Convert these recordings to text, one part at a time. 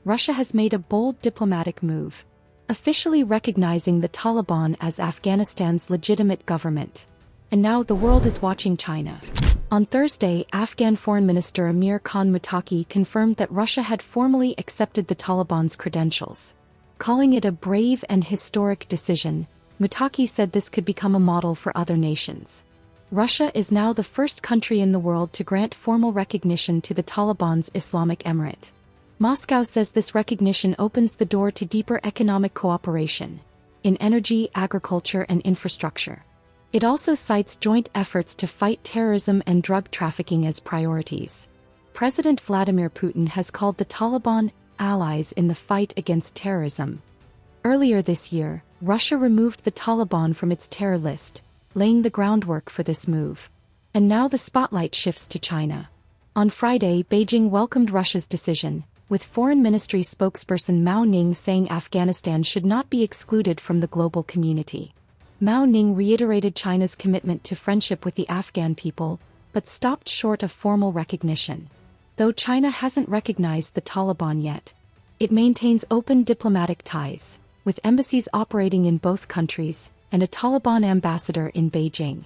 Russia has made a bold diplomatic move, officially recognizing the Taliban as Afghanistan's legitimate government. And now the world is watching China. On Thursday, Afghan Foreign Minister Amir Khan Muttaqi confirmed that Russia had formally accepted the Taliban's credentials. Calling it a brave and historic decision, Muttaqi said this could become a model for other nations. Russia is now the first country in the world to grant formal recognition to the Taliban's Islamic Emirate. Moscow says this recognition opens the door to deeper economic cooperation in energy, agriculture, and infrastructure. It also cites joint efforts to fight terrorism and drug trafficking as priorities. President Vladimir Putin has called the Taliban allies in the fight against terrorism. Earlier this year, Russia removed the Taliban from its terror list, laying the groundwork for this move. And now the spotlight shifts to China. On Friday, Beijing welcomed Russia's decision, with Foreign Ministry spokesperson Mao Ning saying Afghanistan should not be excluded from the global community. Mao Ning reiterated China's commitment to friendship with the Afghan people, but stopped short of formal recognition. Though China hasn't recognized the Taliban yet, it maintains open diplomatic ties, with embassies operating in both countries, and a Taliban ambassador in Beijing.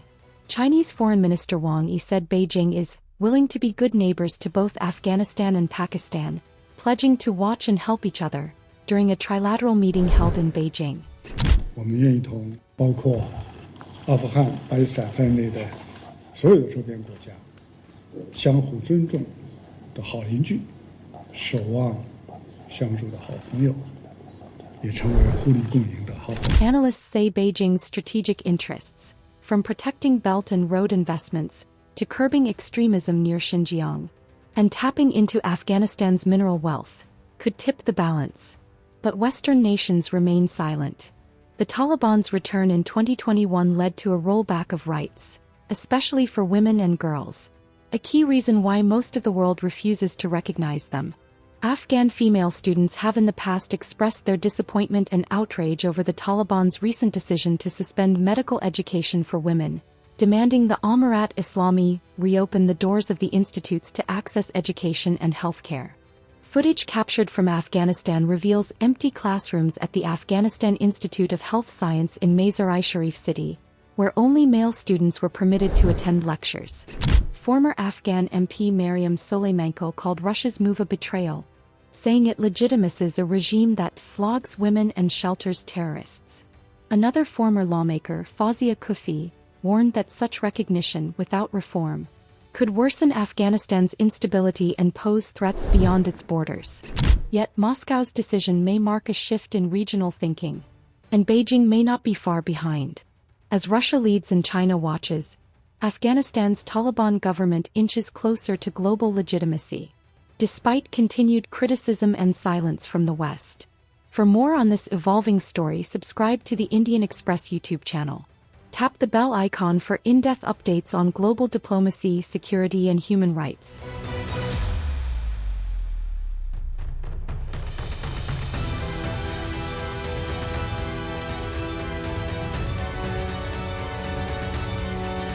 Chinese Foreign Minister Wang Yi said Beijing is willing to be good neighbors to both Afghanistan and Pakistan, pledging to watch and help each other, during a trilateral meeting held in Beijing. 我们愿意同包括阿富汗、巴基斯坦在内的所有的周边国家相互尊重的好邻居，守望相助的好朋友，也成为互利共赢的好伙伴。 Analysts say Beijing's strategic interests, from protecting Belt and Road investments to curbing extremism near Xinjiang, and tapping into Afghanistan's mineral wealth, could tip the balance. But Western nations remain silent. The Taliban's return in 2021 led to a rollback of rights, especially for women and girls, a key reason why most of the world refuses to recognize them. Afghan female students have in the past expressed their disappointment and outrage over the Taliban's recent decision to suspend medical education for women, demanding the Amirat Islami reopen the doors of the institutes to access education and healthcare. Footage captured from Afghanistan reveals empty classrooms at the Afghanistan Institute of Health Science in Mazar-i-Sharif city, where only male students were permitted to attend lectures. Former Afghan MP Maryam Soleimanko called Russia's move a betrayal, saying it legitimizes a regime that flogs women and shelters terrorists. Another former lawmaker, Fawzia Kufi, warned that such recognition without reform could worsen Afghanistan's instability and pose threats beyond its borders. Yet Moscow's decision may mark a shift in regional thinking, and Beijing may not be far behind. As Russia leads and China watches, Afghanistan's Taliban government inches closer to global legitimacy, despite continued criticism and silence from the West. For more on this evolving story, subscribe to the Indian Express YouTube channel. Tap the bell icon for in-depth updates on global diplomacy, security, and human rights.